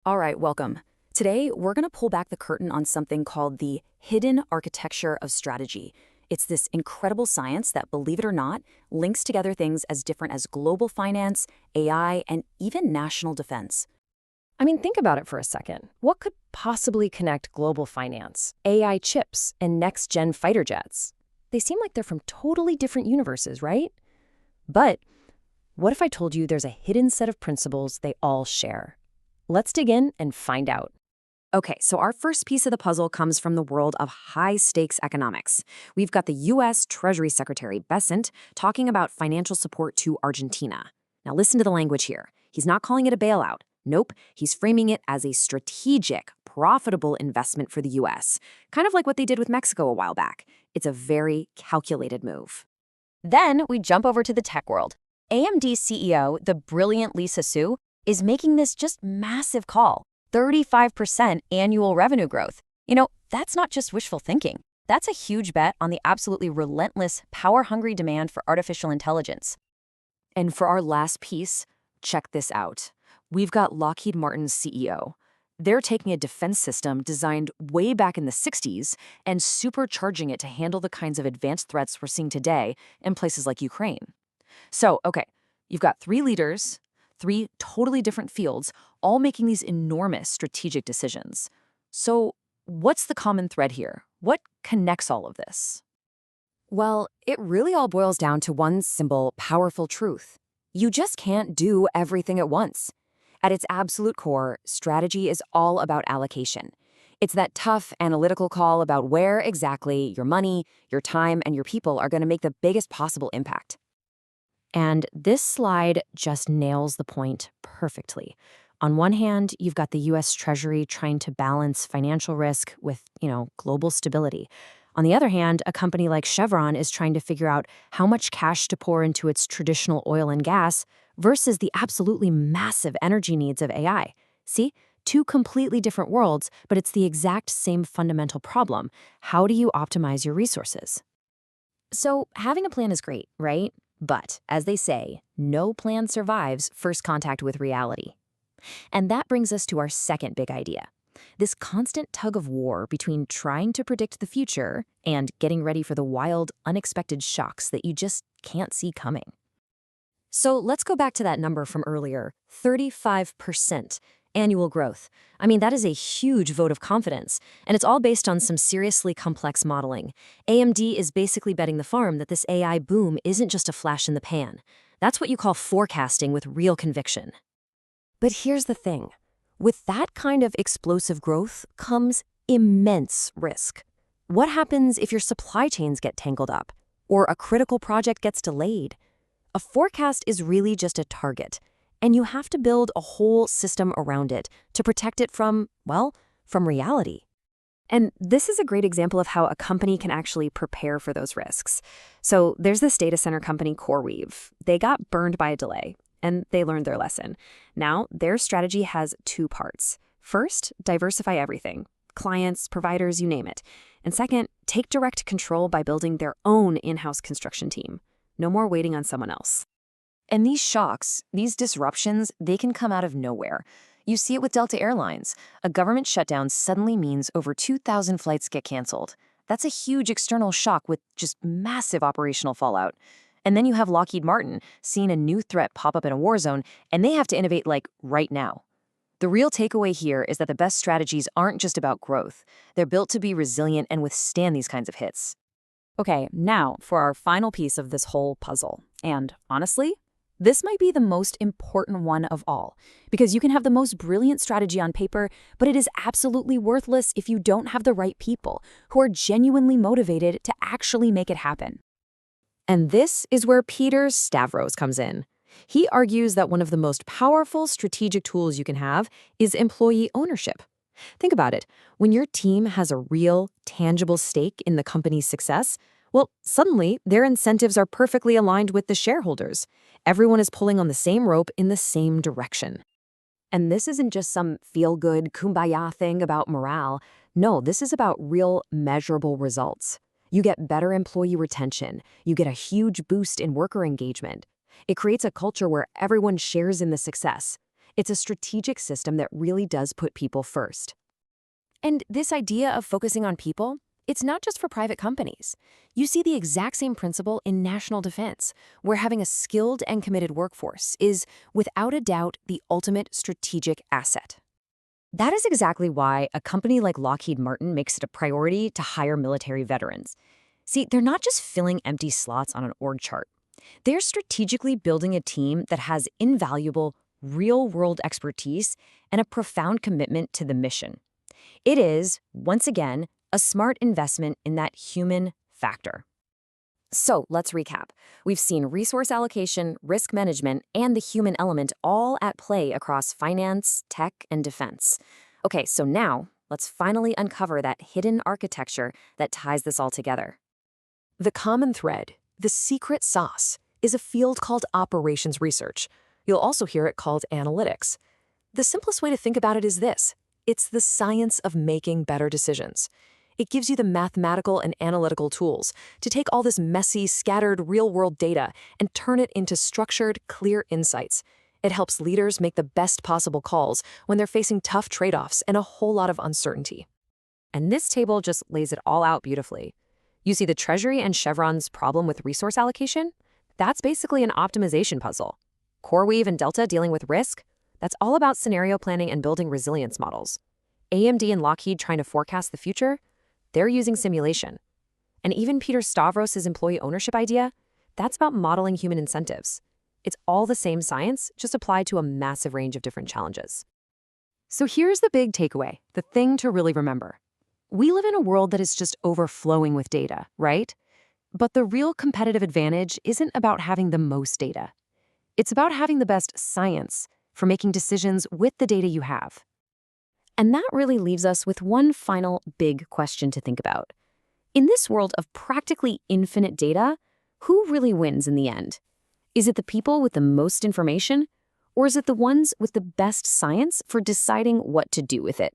All right, welcome. Today, we're going to pull back the curtain on something called the hidden architecture of strategy. It's this incredible science that, believe it or not, links together things as different as global finance, AI, and even national defense. I mean, think about it for a second. What could possibly connect global finance, AI chips, and next-gen fighter jets? They seem like they're from totally different universes, right? But what if I told you there's a hidden set of principles they all share? Let's dig in and find out. Okay, so our first piece of the puzzle comes from the world of high-stakes economics. We've got the U.S. Treasury Secretary Bessent talking about financial support to Argentina. Now listen to the language here. He's not calling it a bailout. Nope, he's framing it as a strategic, profitable investment for the U.S., kind of like what they did with Mexico a while back. It's a very calculated move. Then we jump over to the tech world. AMD CEO, the brilliant Lisa Su, is making this just massive call. 35% annual revenue growth. That's not just wishful thinking. That's a huge bet on the absolutely relentless, power-hungry demand for artificial intelligence. And for our last piece, check this out. We've got Lockheed Martin's CEO. They're taking a defense system designed way back in the 60s and supercharging it to handle the kinds of advanced threats we're seeing today in places like Ukraine. So, okay, you've got three leaders, three totally different fields, all making these enormous strategic decisions. So what's the common thread here? What connects all of this? Well, it really all boils down to one simple, powerful truth. You just can't do everything at once. At its absolute core, strategy is all about allocation. It's that tough, analytical call about where exactly your money, your time, and your people are going to make the biggest possible impact. And this slide just nails the point perfectly. On one hand, you've got the U.S. Treasury trying to balance financial risk with, global stability. On the other hand, a company like Chevron is trying to figure out how much cash to pour into its traditional oil and gas versus the absolutely massive energy needs of AI. See? Two completely different worlds, but it's the exact same fundamental problem. How do you optimize your resources? So having a plan is great, right? But, as they say, no plan survives first contact with reality. And that brings us to our second big idea. This constant tug of war between trying to predict the future and getting ready for the wild, unexpected shocks that you just can't see coming. So let's go back to that number from earlier, 35% annual growth. I mean, that is a huge vote of confidence, and it's all based on some seriously complex modeling. AMD is basically betting the farm that this AI boom isn't just a flash in the pan. That's what you call forecasting with real conviction. But here's the thing. With that kind of explosive growth comes immense risk. What happens if your supply chains get tangled up, or a critical project gets delayed? A forecast is really just a target, and you have to build a whole system around it to protect it from reality. And this is a great example of how a company can actually prepare for those risks. So there's this data center company, CoreWeave. They got burned by a delay, and they learned their lesson. Now, their strategy has two parts. First, diversify everything. Clients, providers, you name it. And second, take direct control by building their own in-house construction team. No more waiting on someone else. And these shocks, these disruptions, they can come out of nowhere. You see it with Delta Airlines. A government shutdown suddenly means over 2,000 flights get canceled. That's a huge external shock with just massive operational fallout. And then you have Lockheed Martin seeing a new threat pop up in a war zone, and they have to innovate right now. The real takeaway here is that the best strategies aren't just about growth. They're built to be resilient and withstand these kinds of hits. Okay, now for our final piece of this whole puzzle. And honestly, this might be the most important one of all, because you can have the most brilliant strategy on paper, but it is absolutely worthless if you don't have the right people who are genuinely motivated to actually make it happen. And this is where Peter Stavros comes in. He argues that one of the most powerful strategic tools you can have is employee ownership. Think about it. When your team has a real, tangible stake in the company's success, well, suddenly their incentives are perfectly aligned with the shareholders. Everyone is pulling on the same rope in the same direction. And this isn't just some feel-good, kumbaya thing about morale. No, this is about real, measurable results. You get better employee retention. You get a huge boost in worker engagement. It creates a culture where everyone shares in the success. It's a strategic system that really does put people first. And this idea of focusing on people, it's not just for private companies. You see the exact same principle in national defense, where having a skilled and committed workforce is, without a doubt, the ultimate strategic asset. That is exactly why a company like Lockheed Martin makes it a priority to hire military veterans. See, they're not just filling empty slots on an org chart. They're strategically building a team that has invaluable, real-world expertise and a profound commitment to the mission. It is, once again, a smart investment in that human factor. So let's recap. We've seen resource allocation, risk management, and the human element all at play across finance, tech, and defense. Okay, so now let's finally uncover that hidden architecture that ties this all together. The common thread, the secret sauce, is a field called operations research. You'll also hear it called analytics. The simplest way to think about it is this: it's the science of making better decisions. It gives you the mathematical and analytical tools to take all this messy, scattered, real-world data and turn it into structured, clear insights. It helps leaders make the best possible calls when they're facing tough trade-offs and a whole lot of uncertainty. And this table just lays it all out beautifully. You see the Treasury and Chevron's problem with resource allocation? That's basically an optimization puzzle. CoreWeave and Delta dealing with risk? That's all about scenario planning and building resilience models. AMD and Lockheed trying to forecast the future? They're using simulation. And even Peter Stavros' employee ownership idea? That's about modeling human incentives. It's all the same science, just applied to a massive range of different challenges. So here's the big takeaway, the thing to really remember. We live in a world that is just overflowing with data, right? But the real competitive advantage isn't about having the most data. It's about having the best science for making decisions with the data you have. And that really leaves us with one final big question to think about. In this world of practically infinite data, who really wins in the end? Is it the people with the most information, or is it the ones with the best science for deciding what to do with it?